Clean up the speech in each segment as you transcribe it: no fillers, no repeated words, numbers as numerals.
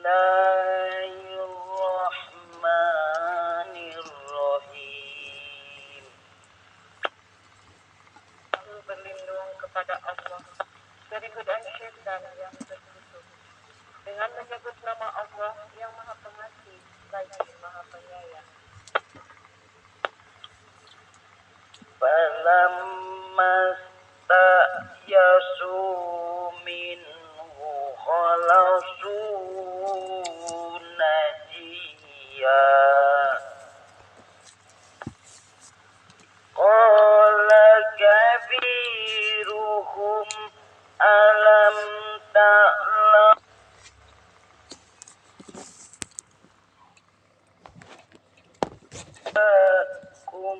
Bismillahirrahmanirrahim. Aku berlindung kepada Allah dari godaan syaitan yang terkutuk dengan menyebut nama Allah yang Maha Pengasih lagi Maha Penyayang. Falamma yasu minhu khalasu najiya qala kabiruhum alam ta'lam abakum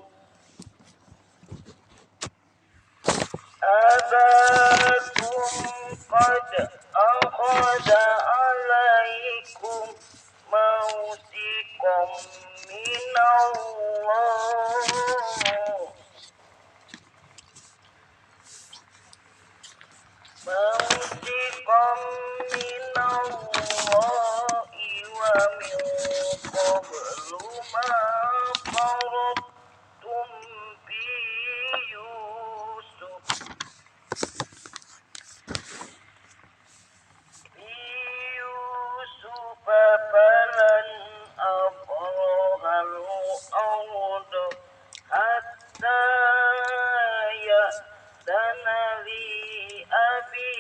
qad akhada alaikum mausikum minallah wa min qablu ma faradtum fi Yusuf falan abrahal ard hatta ya'dana li abi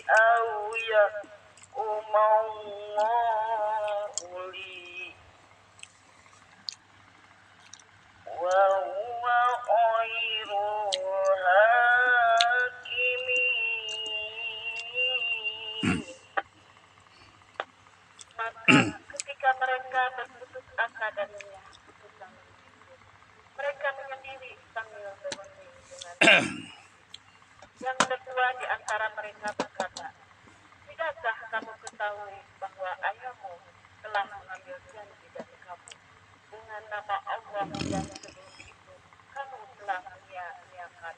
aw yahkumallahu li wa huwa khairul hakimin. Maka ketika mereka berputus asa darinya, mereka menyendiri sambil berunding dengan yang kedua di antara mereka berkata, tidakkah kamu ketahui bahwa ayahmu telah mengambil janji dari kamu dengan nama Allah yang sebelum itu kamu telah menyia-nyiakan.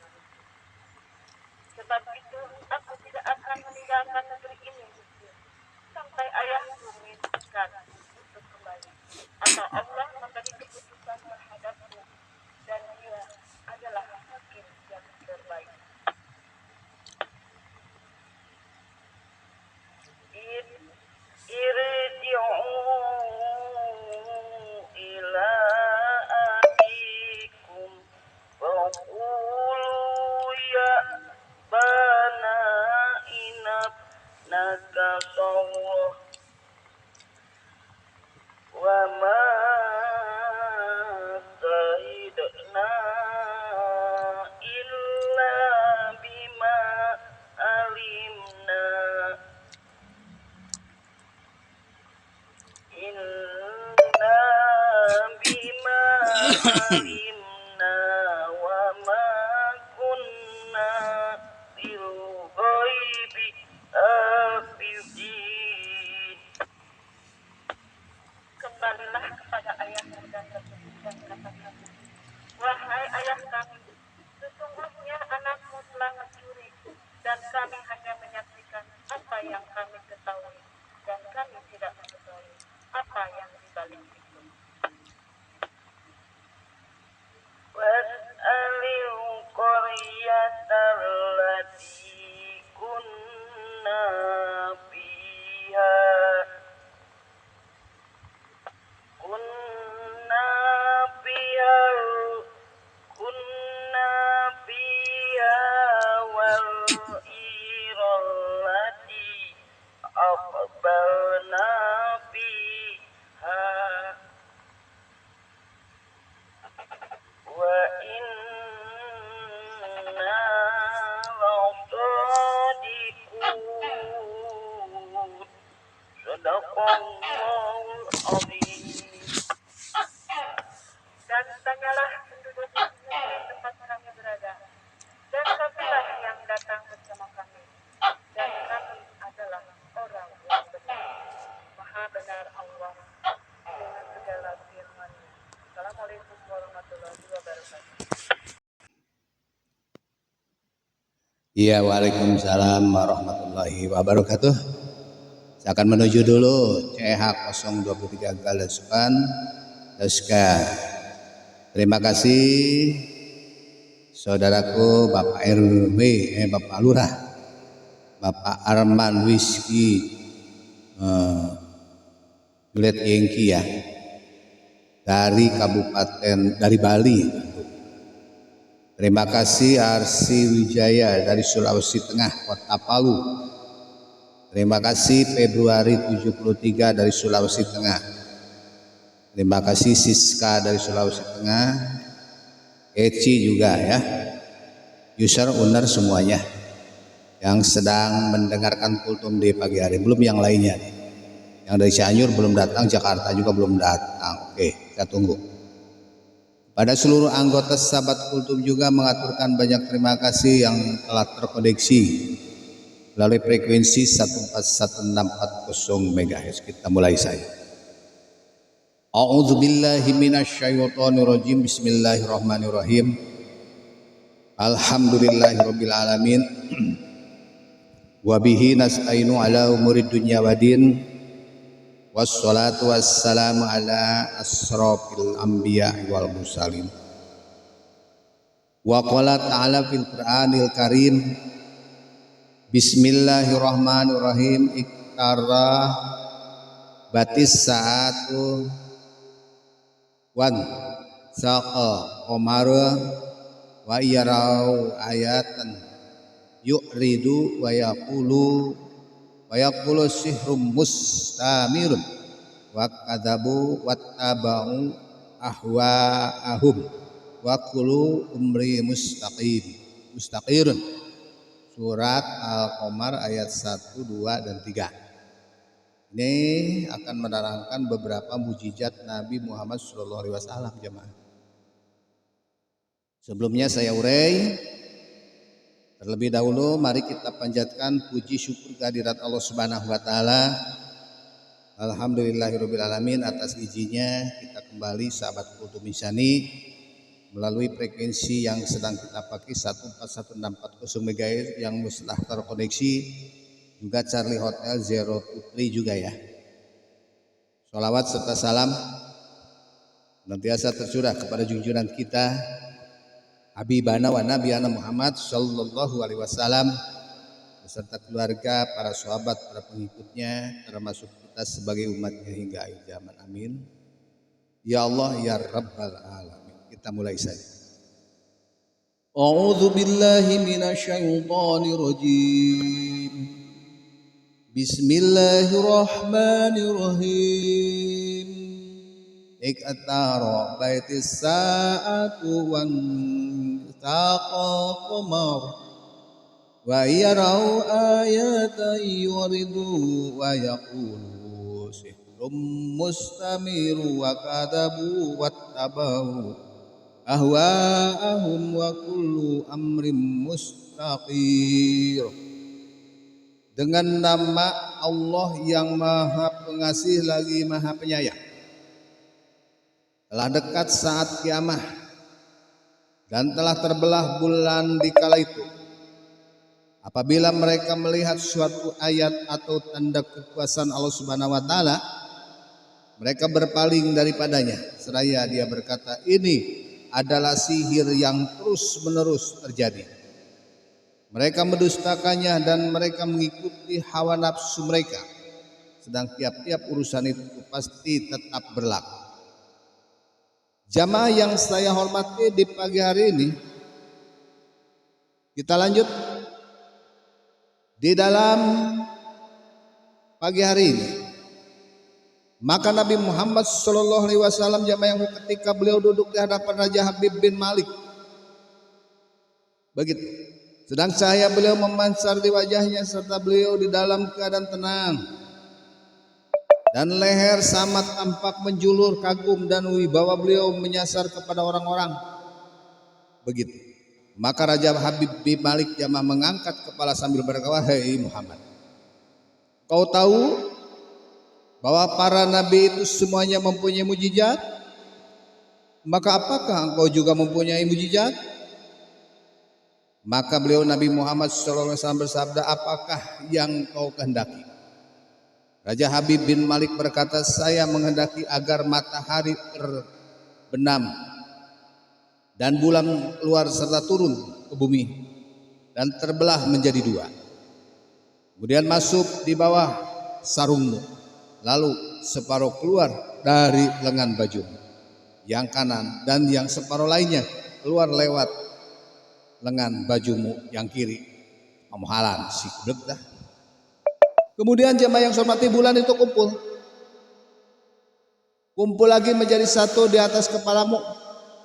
Sebab itu aku tidak akan meninggalkan negeri ini sampai ayahku mengizinkan untuk kembali atau Allah memberi keputusan terhadapku dan dia adalah hakim yang terbaik. Irji'u ila abikum faqulu ya bana inabnaka sawah wa ma sahidna illa bima alimna inna bima alimna wa ma kunna bil ghaibi hafizin. Kembalilah kepada ayahmu dan katakan, wahai ayah kami, sesungguhnya anakmu telah mencuri dan kami hanya menyaksikan apa yang kami ketahui dan kami tidak mengetahui apa yang dibalik itu. Was'alil qaryatal lati kunna fiha wal irallati aqbalna fiha wa inna lasadiqun. Sadaqallahul azim. Dan tanyalah penduduk negeri tempat kami berada, dan kamilah yang datang bersama kami, dan kami adalah orang yang benar. Maha benar Allah dengan segala firman-Nya. Assalamualaikum warahmatullahi wabarakatuh. Iya, waalaikumsalam warahmatullahi wabarakatuh. Saya akan menuju dulu CH 023 Galasukan Daska. Terima kasih saudaraku Bapak RW, Bapak Lurah, Bapak Arman Whisky Glad Yengki ya, dari Kabupaten dari Bali. Terima kasih Arsi Wijaya dari Sulawesi Tengah, Kota Palu. Terima kasih Februari 73 dari Sulawesi Tengah. Terima kasih Siska dari Sulawesi Tengah. Eci juga ya. User owner semuanya yang sedang mendengarkan Kultum di pagi hari. Belum yang lainnya nih. Yang dari Cianjur belum datang, Jakarta juga belum datang. Oke, kita tunggu. Pada seluruh anggota sahabat Kultum juga mengaturkan banyak terima kasih yang telah terkoneksi melalui frekuensi 141.640 MHz. Kita mulai saja. A'udzubillahi minasyaitonirrajim. Bismillahirrahmanirrahim. Alhamdulillahirabbil alamin. Wa bihi nasta'inu ala umurid dunya waddin. Wassalatu wassalamu ala asrofil anbiya wal mursalin. Wa qala ta'ala fil Qur'anil Karim. Bismillahirrahmanirrahim. Iktara batis saatu wan saqa qamara wa yarau ayatan yu'ridu wa yaqulu sihrum mustamirun wa kadzabu wattaba'u ahwa'ahum wa kullu umri mustaqirun. Surat Al-Qamar ayat 1, 2 dan 3. Ini akan menerangkan beberapa mukjizat Nabi Muhammad SAW jemaah. Sebelumnya saya urai. Terlebih dahulu mari kita panjatkan puji syukur kehadirat Allah Subhanahu wa taala. Alhamdulillahirabbil alamin atas izinnya kita kembali sahabat Kultum Insani melalui frekuensi yang sedang kita pakai 141.640 MHz yang telah terkoneksi juga Charlie Hotel 023 juga ya. Sholawat serta salam senantiasa tercurah kepada junjungan kita Habibana wa Nabiyana Muhammad sallallahu alaihi wasallam beserta keluarga, para sahabat, para pengikutnya, termasuk kita sebagai umatnya hingga akhir zaman. Amin. Ya Allah ya Rabbal alamin. Kita mulai saja. A'udzu billahi minasyaitonir rajim. Bismillahirrahmanirrahim. Iktara baitis sa'atu wan taqa qamar wa yarau ayatan yuridu wa yaqulu sihrum mustamiru wa kadzabu wattabau ahwa'ahum wa kullu amrin mustaqir. Dengan nama Allah yang Maha Pengasih lagi Maha Penyayang. Telah dekat saat kiamat dan telah terbelah bulan di kala itu. Apabila mereka melihat suatu ayat atau tanda kekuasaan Allah Subhanahu wa taala, mereka berpaling daripadanya. Seraya dia berkata, ini adalah sihir yang terus-menerus terjadi. Mereka mendustakannya dan mereka mengikuti hawa nafsu mereka. Sedang tiap-tiap urusan itu pasti tetap berlaku. Jamaah yang saya hormati di pagi hari ini, kita lanjut di dalam pagi hari ini. Maka Nabi Muhammad SAW jamaah yang ketika beliau duduk di hadapan Raja Habib bin Malik, begitu. Sedang cahaya beliau memancar di wajahnya serta beliau di dalam keadaan tenang. Dan leher Samad tampak menjulur kagum dan wibawa beliau menyasar kepada orang-orang. Begitu. Maka Raja Habib bin Malik jamaah mengangkat kepala sambil berkata, "Hei Muhammad, kau tahu bahwa para nabi itu semuanya mempunyai mujizat? Maka apakah engkau juga mempunyai mujizat?" Maka beliau Nabi Muhammad SAW bersabda, "Apakah yang kau kehendaki?" Raja Habib bin Malik berkata, saya menghendaki agar matahari terbenam dan bulan keluar serta turun ke bumi dan terbelah menjadi dua. Kemudian masuk di bawah sarungmu, lalu separuh keluar dari lengan bajumu yang kanan dan yang separuh lainnya keluar lewat lengan bajumu yang kiri. Pemahalan si kublek dah. Kemudian jemaah yang hormati, bulan itu kumpul lagi menjadi satu di atas kepalamu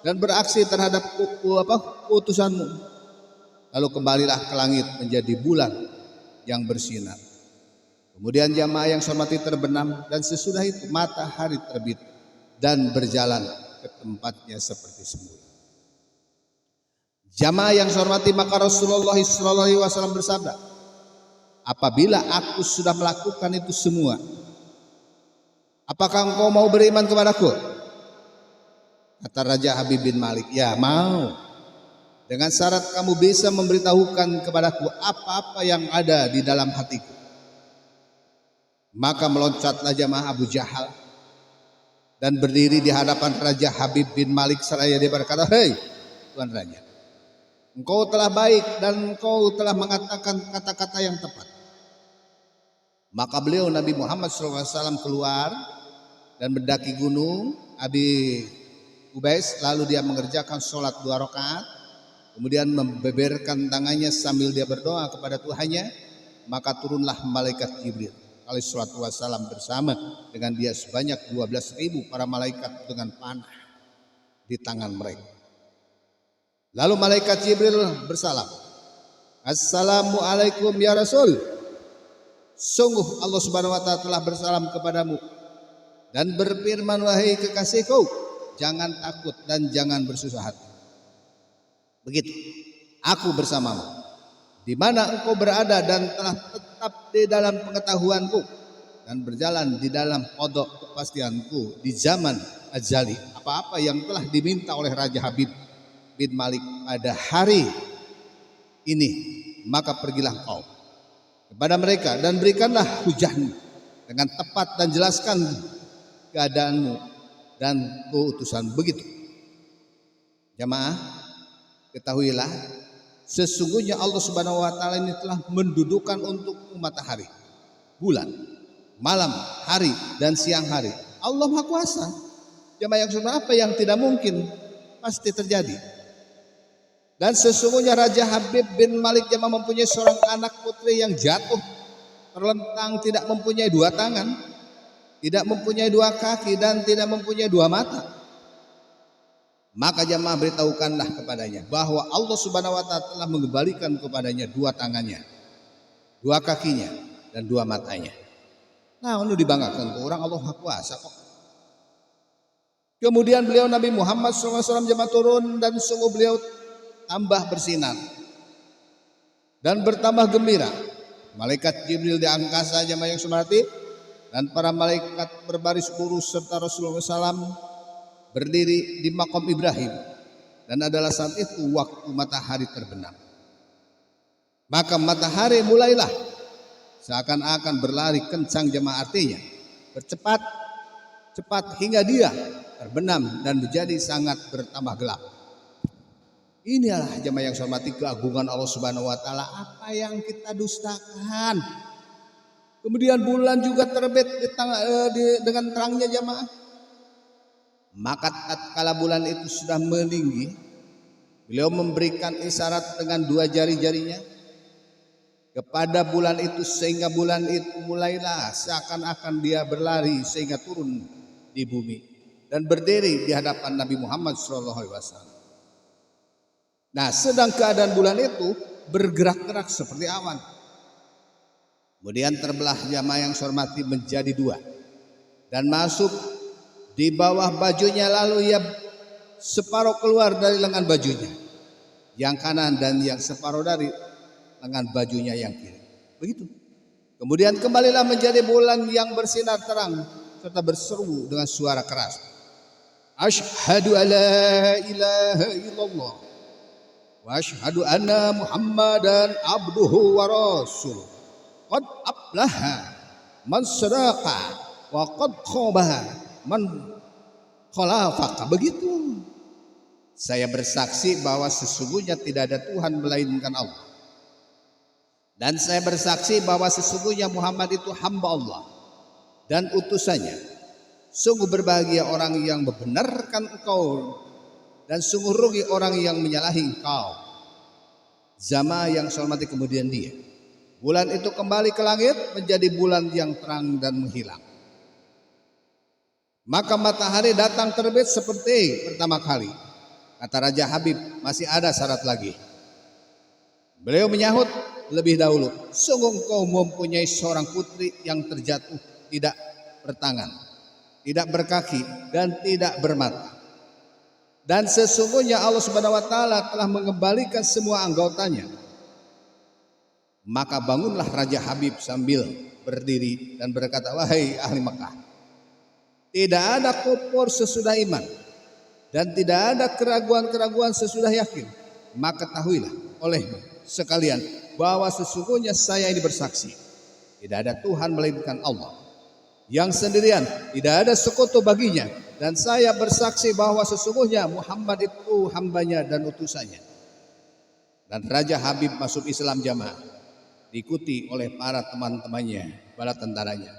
dan beraksi terhadap utusanmu. Lalu kembalilah ke langit menjadi bulan yang bersinar. Kemudian jemaah yang hormati terbenam dan sesudah itu matahari terbit dan berjalan ke tempatnya seperti semula. Jamaah yang saya hormati, maka Rasulullah SAW bersabda, apabila aku sudah melakukan itu semua, apakah engkau mau beriman kepadaku? Kata Raja Habib bin Malik, ya mau. Dengan syarat kamu bisa memberitahukan kepadaku apa-apa yang ada di dalam hatiku. Maka meloncatlah jamaah Abu Jahal dan berdiri di hadapan Raja Habib bin Malik seraya dia berkata, hei Tuan Raja, engkau telah baik dan engkau telah mengatakan kata-kata yang tepat. Maka beliau Nabi Muhammad SAW keluar dan mendaki gunung Abi Ubais, lalu dia mengerjakan sholat 2 rakaat, kemudian membeberkan tangannya sambil dia berdoa kepada Tuhannya. Maka turunlah malaikat Jibril alaihissalatu wassalam bersama dengan dia sebanyak 12.000 para malaikat dengan panah di tangan mereka. Lalu malaikat Jibril bersalam, Assalamualaikum ya Rasul. Sungguh Allah Subhanahu wa ta'ala telah bersalam kepadamu dan berfirman, wahai kekasihku, jangan takut dan jangan bersusah hati. Begitu, aku bersamamu di mana engkau berada dan telah tetap di dalam pengetahuanku dan berjalan di dalam qada kepastianku di zaman ajali. Apa-apa yang telah diminta oleh Raja Habib bin Malik pada hari ini, maka pergilah kau kepada mereka dan berikanlah hujahmu dengan tepat dan jelaskan keadaanmu dan keutusan. Begitu. Jamaah, ketahuilah sesungguhnya Allah Subhanahu wa ta'ala ini telah mendudukan untuk matahari, bulan, malam, hari dan siang hari. Allah Maha Kuasa. Jamaah yang sunnah, apa yang tidak mungkin pasti terjadi. Dan sesungguhnya Raja Habib bin Malik jamaah mempunyai seorang anak putri yang jatuh terlentang, tidak mempunyai 2 tangan, tidak mempunyai 2 kaki dan tidak mempunyai 2 mata. Maka jamaah beritahukanlah kepadanya bahwa Allah Subhanahu wa ta'ala telah mengembalikan kepadanya 2 tangannya, 2 kakinya dan 2 matanya. Nah, ini dibanggakan ke orang, Allah Maha Kuasa kok. Kemudian beliau Nabi Muhammad SAW jamaah turun dan sungguh beliau tambah bersinar dan bertambah gembira. Malaikat Jibril di angkasa jamaah yang semati dan para malaikat berbaris lurus serta Rasulullah SAW berdiri di makom Ibrahim, dan adalah saat itu waktu matahari terbenam. Maka matahari mulailah seakan-akan berlari kencang jemaah, artinya bercepat hingga dia terbenam dan menjadi sangat bertambah gelap. Inilah jemaah yang saya hormati keagungan Allah Subhanahu wa ta'ala, apa yang kita dustakan. Kemudian bulan juga terbit dengan terangnya jemaah. Maka tatkala bulan itu sudah meninggi, beliau memberikan isyarat dengan 2 jari-jarinya kepada bulan itu, sehingga bulan itu mulailah seakan-akan dia berlari sehingga turun di bumi dan berdiri di hadapan Nabi Muhammad SAW. Nah, sedang keadaan bulan itu bergerak-gerak seperti awan. Kemudian terbelah jamaah yang saya hormati menjadi 2 dan masuk di bawah bajunya, lalu ia separuh keluar dari lengan bajunya yang kanan dan yang separuh dari lengan bajunya yang kiri. Begitu. Kemudian kembalilah menjadi bulan yang bersinar terang serta berseru dengan suara keras, Asyhadu alla ilaha illallah wa asyhadu anna Muhammadan abduhu wa rasul. Qad aflaha man sadaqa wa qad khaba man khalafaka. Begitu. Saya bersaksi bahwa sesungguhnya tidak ada Tuhan melainkan Allah. Dan saya bersaksi bahwa sesungguhnya Muhammad itu hamba Allah dan utusannya. Sungguh berbahagia orang yang membenarkan engkau, dan sungguh rugi orang yang menyalahi engkau. Zama yang saya hormati kemudian dia. Bulan itu kembali ke langit menjadi bulan yang terang dan menghilang. Maka matahari datang terbit seperti pertama kali. Kata Raja Habib, masih ada syarat lagi. Beliau menyahut lebih dahulu, sungguh engkau mempunyai seorang putri yang terjatuh, tidak bertangan, tidak berkaki, dan tidak bermata. Dan sesungguhnya Allah Subhanahu wa taala telah mengembalikan semua anggotanya. Maka bangunlah Raja Habib sambil berdiri dan berkata, wahai ahli Mekah, tidak ada kufur sesudah iman, dan tidak ada keraguan-keraguan sesudah yakin. Maka ketahuilah olehmu sekalian bahwa sesungguhnya saya ini bersaksi, tidak ada Tuhan melainkan Allah yang sendirian, tidak ada sekutu baginya. Dan saya bersaksi bahwa sesungguhnya Muhammad itu hambanya dan utusannya. Dan Raja Habib masuk Islam jamaah, diikuti oleh para teman-temannya, bala tentaranya.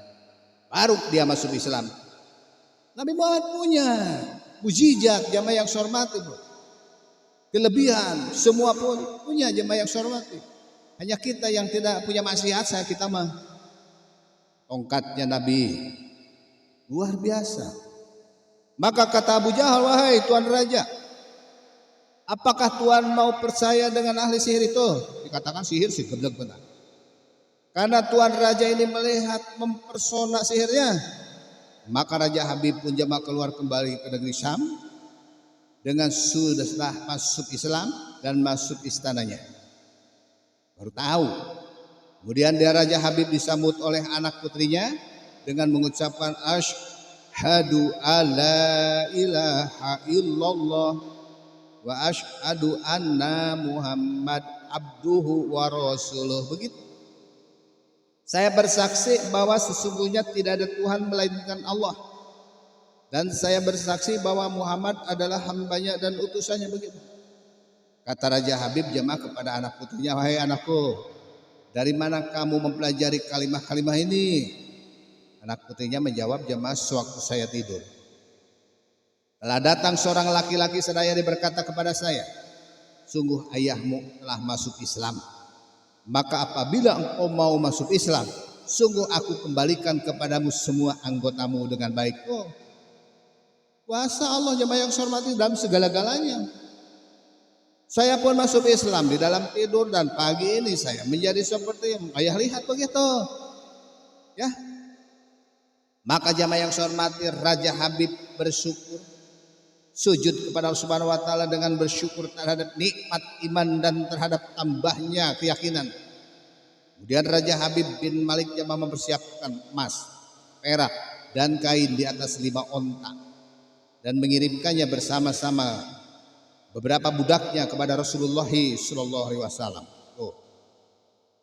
Baru dia masuk Islam. Nabi Muhammad punya mujizat jamaah yang saya hormati, bro. Kelebihan semua pun punya jamaah yang saya hormati. Hanya kita yang tidak punya maksiat, kita mah tongkatnya Nabi luar biasa. Maka kata Abu Jahal, wahai Tuan Raja, apakah Tuan mau percaya dengan ahli sihir itu? Dikatakan sihir sih gedeg benar. Karena Tuan Raja ini melihat mempersona sihirnya. Maka Raja Habib pun jamaah keluar kembali ke negeri Syam dengan sudah masuk Islam dan masuk istananya. Baru tahu. Kemudian dia Raja Habib disambut oleh anak putrinya dengan mengucapkan asyhadu alla ilaha illallah wa asyhadu anna Muhammad abduhu wa rasuluh. Begitu. Saya bersaksi bahwa sesungguhnya tidak ada Tuhan melainkan Allah. Dan saya bersaksi bahwa Muhammad adalah hambanya dan utusannya. Begitu. Kata Raja Habib jamaah kepada anak putrinya, wahai anakku, dari mana kamu mempelajari kalimah-kalimah ini? Anak putrinya menjawab, jamaah sewaktu saya tidur. Telah datang seorang laki-laki seraya berkata kepada saya, sungguh ayahmu telah masuk Islam. Maka apabila engkau mau masuk Islam, sungguh aku kembalikan kepadamu semua anggotamu dengan baik. Oh, kuasa Allah jemaah yang saya hormati dalam segala-galanya. Saya pun masuk Islam di dalam tidur, dan pagi ini saya menjadi seperti yang ayah lihat begitu. Ya. Maka jemaah yang saya hormati, Raja Habib bersyukur, sujud kepada Allah Subhanahu wa taala dengan bersyukur terhadap nikmat iman dan terhadap tambahnya keyakinan. Kemudian Raja Habib bin Malik jamaah mempersiapkan emas, perak, dan kain di atas 5 onta dan mengirimkannya bersama-sama beberapa budaknya kepada Rasulullah sallallahu alaihi wasallam.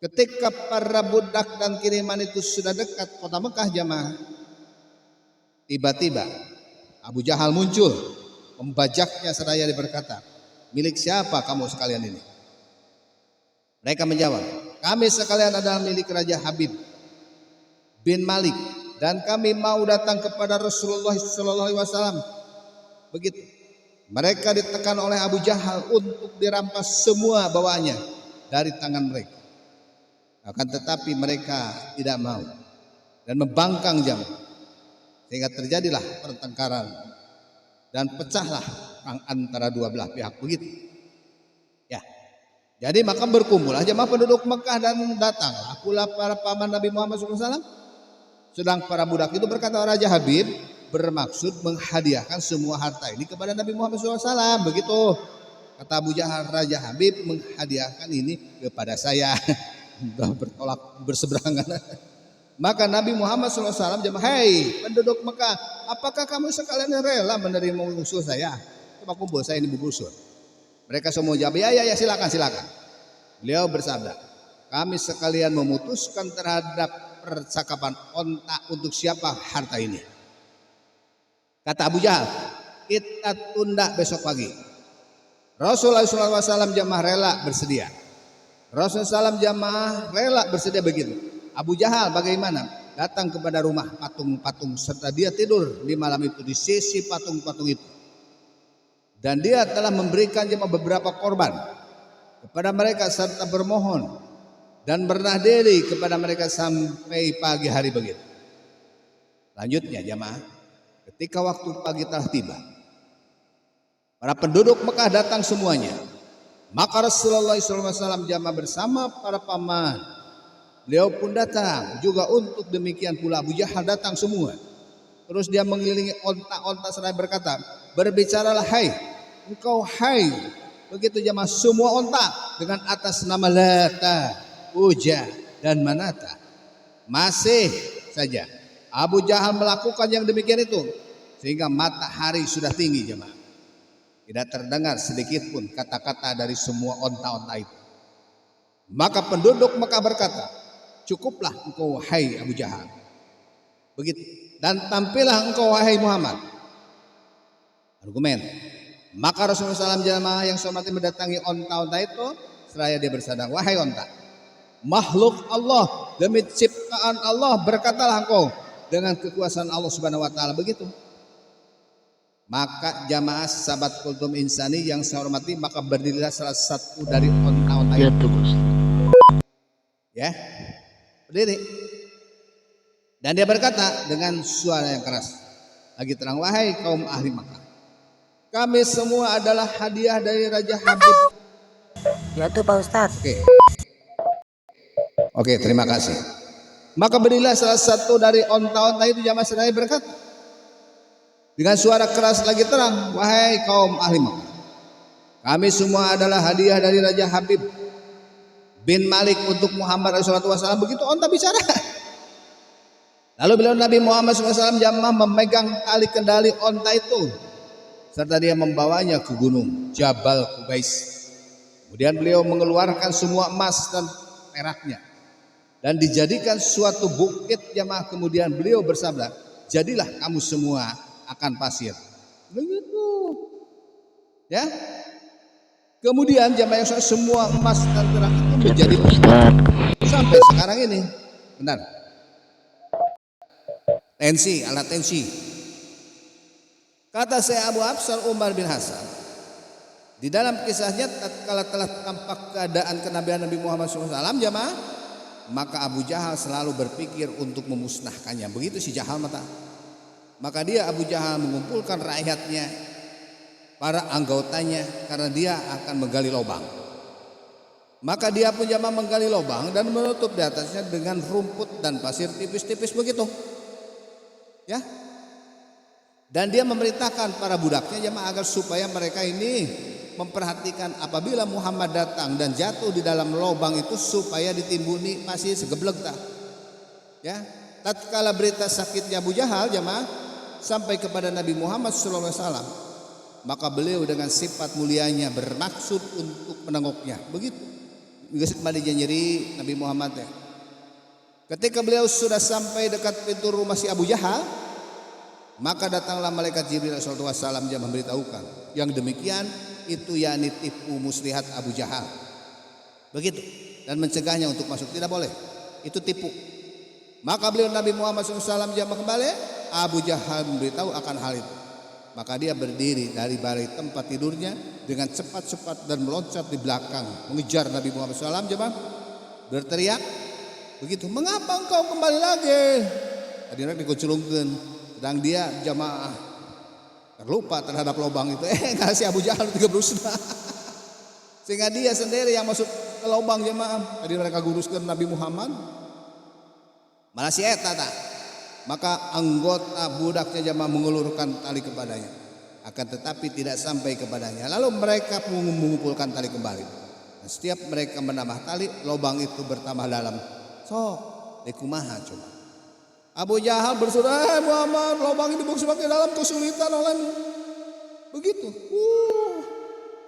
Ketika para budak dan kiriman itu sudah dekat kota Mekah jamaah, tiba-tiba Abu Jahal muncul, membajaknya seraya berkata, milik siapa kamu sekalian ini? Mereka menjawab, kami sekalian adalah milik Raja Habib bin Malik, dan kami mau datang kepada Rasulullah sallallahu alaihi wasallam. Begitu. Mereka ditekan oleh Abu Jahal untuk dirampas semua bawaannya dari tangan mereka. Akan tetapi mereka tidak mau dan membangkang jamaah, sehingga terjadilah pertengkaran dan pecahlah perang antara dua belah pihak. Begitu. Ya. Jadi maka berkumpullah jemaah penduduk Mekah dan datanglah pula para paman Nabi Muhammad SAW. Sedang para budak itu berkata, Raja Habib bermaksud menghadiahkan semua harta ini kepada Nabi Muhammad SAW. Begitu kata Abu Jahal, Raja Habib menghadiahkan ini kepada saya. Bertolak berseberangan. Maka Nabi Muhammad SAW jawab, hei penduduk Mekah, apakah kamu sekalian rela menerima musuh saya? Coba kumpul, saya ini bubusur. Mereka semua jawab, ya silakan. Beliau bersabda, kami sekalian memutuskan terhadap percakapan onta untuk siapa harta ini. Kata Abu Jahal, kita tunda besok pagi. Rasulullah SAW jamaah rela bersedia. Rasulullah SAW jamaah rela bersedia begitu. Abu Jahal bagaimana? Datang kepada rumah patung-patung serta dia tidur di malam itu di sisi patung-patung itu. Dan dia telah memberikan jemaah beberapa korban kepada mereka serta bermohon dan bernah diri kepada mereka sampai pagi hari begitu. Lanjutnya jemaah, ketika waktu pagi telah tiba, para penduduk Mekah datang semuanya. Maka Rasulullah SAW jamaah bersama para paman, beliau pun datang juga untuk demikian pula Abu Jahal datang semua. Terus dia mengelilingi onta-onta seraya berkata, berbicaralah hai, engkau hai. Begitu jamaah semua onta dengan atas nama Lata, Uja dan Manata. Masih saja Abu Jahal melakukan yang demikian itu sehingga matahari sudah tinggi jemaah. Tidak terdengar sedikit pun kata-kata dari semua onta-onta itu. Maka penduduk Mekah berkata, cukuplah engkau hai Abu Jahal. Begitu. Dan tampillah engkau wahai Muhammad. Argumen. Maka Rasulullah SAW jamaah yang hormati mendatangi onta-onta itu seraya dia bersabda, wahai onta, makhluk Allah demi ciptaan Allah berkatalah engkau dengan kekuasaan Allah Subhanahu wa taala. Begitu. Maka jamaah sahabat kultum insani yang saya hormati, maka berdirilah salah satu dari onta-onta itu. Ya, berdiri. Dan dia berkata dengan suara yang keras, lagi terang, wahai kaum ahli Makkah, kami semua adalah hadiah dari Raja Habib. Ya tuh Pak Ustadz. Oke, terima kasih. Maka berdirilah salah satu dari onta-onta itu jamaah seraya berkata dengan suara keras lagi terang, wahai kaum ahli Makkah, kami semua adalah hadiah dari Raja Habib bin Malik untuk Muhammad SAW. Begitu onta bicara. Lalu beliau Nabi Muhammad SAW jamaah memegang tali kendali onta itu serta dia membawanya ke gunung Jabal Qubais. Kemudian beliau mengeluarkan semua emas dan peraknya dan dijadikan suatu bukit jamaah. Kemudian beliau bersabda, jadilah kamu semua akan pasir. Begitu. Ya. Kemudian jamaah yang semua emas dan perak itu menjadi sampai sekarang ini. Benar. Tensi, alat tensi. Kata saya Abu Hafsal Umar bin Hasan, di dalam kisahnya tatkala telah tampak keadaan kenabian Nabi Muhammad SAW jamaah, maka Abu Jahal selalu berpikir untuk memusnahkannya. Begitu si Jahal mata. Maka dia Abu Jahal mengumpulkan rakyatnya, para anggotanya, karena dia akan menggali lubang. Maka dia pun jamaah menggali lubang dan menutup di atasnya dengan rumput dan pasir tipis-tipis begitu. Ya. Dan dia memerintahkan para budaknya jamaah agar supaya mereka ini memperhatikan apabila Muhammad datang dan jatuh di dalam lubang itu supaya ditimbuni pasir segeblek tak. Ya. Tatkala berita sakitnya Abu Jahal jamaah sampai kepada Nabi Muhammad SAW, maka beliau dengan sifat mulianya bermaksud untuk menengoknya. Begitu. Kembali nyeri Nabi Muhammad ya. Ketika beliau sudah sampai dekat pintu rumah si Abu Jahal, maka datanglah malaikat Jibril sallallahu alaihi wasallam yang memberitahukan yang demikian itu yakni tipu muslihat Abu Jahal. Begitu. Dan mencegahnya untuk masuk, tidak boleh. Itu tipu. Maka beliau Nabi Muhammad SAW jamaah kembali, Abu Jahal memberitahu akan hal itu. Maka dia berdiri dari balai tempat tidurnya dengan cepat-cepat dan meloncat di belakang mengejar Nabi Muhammad SAW jamaah, berteriak begitu, mengapa engkau kembali lagi? Hadirin dikuculungkan, sedang dia jamaah terlupa terhadap lubang itu. Kasih Abu Jahal 3 berusna. Sehingga dia sendiri yang masuk ke lubang jamaah. Tadi mereka guruskan Nabi Muhammad. Malah si eta tak. Maka anggota budaknya jamaah mengulurkan tali kepadanya. Akan tetapi tidak sampai kepadanya. Lalu mereka mengumpulkan tali kembali. Dan setiap mereka menambah tali, lubang itu bertambah dalam. Sok, dekumaha coba. Abu Jahal berseru, Muhammad, lubang ini bukan semakin dalam, kesulitan olehmu. Begitu.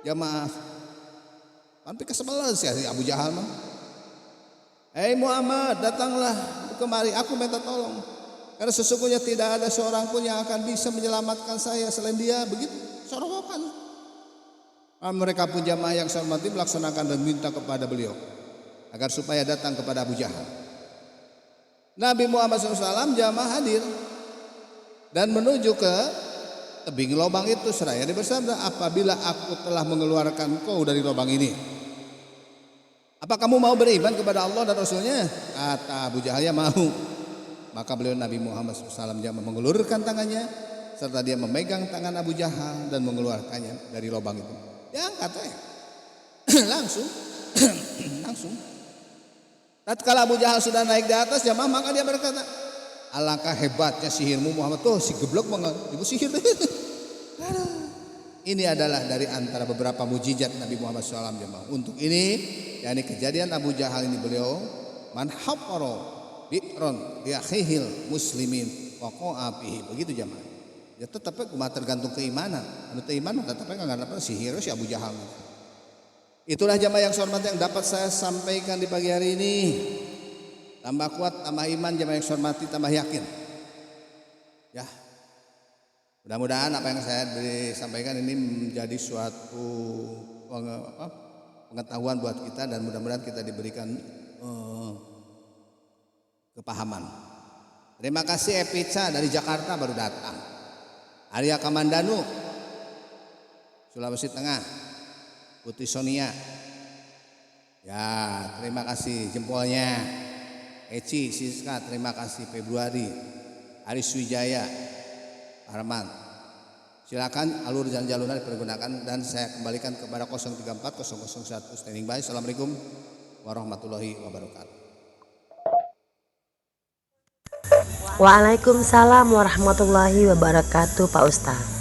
Jamaah. Sampai kesebelan sih Abu Jahal mah. Muhammad, datanglah kemari, aku minta tolong. Karena sesungguhnya tidak ada seorang pun yang akan bisa menyelamatkan saya selain dia. Begitu sorokan. Mereka pun jamaah yang saya hormati melaksanakan dan minta kepada beliau agar supaya datang kepada Abu Jahal. Nabi Muhammad SAW jamaah hadir dan menuju ke tebing lubang itu seraya dia bersabda, apabila aku telah mengeluarkan kau dari lubang ini, apa kamu mau beriman kepada Allah dan Rasulnya? Kata Abu Jahal, ya mau. Maka beliau Nabi Muhammad SAW mengulurkan tangannya serta dia memegang tangan Abu Jahal dan mengeluarkannya dari lubang itu. Diangkat langsung. Langsung. Tatkala Abu Jahal sudah naik di atas jamaah, maka dia berkata, alangkah hebatnya sihirmu Muhammad. Tuh si geblok banget, ibu sihir. Ini adalah dari antara beberapa mujizat Nabi Muhammad SAW jemaah. Untuk ini, yakni kejadian Abu Jahal ini beliau man hafaro bi'ron liakhihil muslimin waqa'a fihi. Begitu jemaah. Ya tetap cuma tergantung keimanan. Anu keimanan tetap enggak apa sihir si Abu Jahal. Itulah jemaah yang saya hormati yang dapat saya sampaikan di pagi hari ini. Tambah kuat, tambah iman, jemaah yang saya hormati, tambah yakin. Ya. Mudah-mudahan apa yang saya sampaikan ini menjadi suatu pengetahuan buat kita dan mudah-mudahan kita diberikan kepahaman. Terima kasih Epica dari Jakarta baru datang. Arya Kamandanu, Sulawesi Tengah, Putri Sonia. Ya, terima kasih jempolnya. Eci Siska, terima kasih. Februari, Aris Wijaya, Arman. Silakan alur dan jalurnya dipergunakan dan saya kembalikan kepada 034001 standing by. Assalamualaikum warahmatullahi wabarakatuh. Waalaikumsalam warahmatullahi wabarakatuh Pak Ustadz.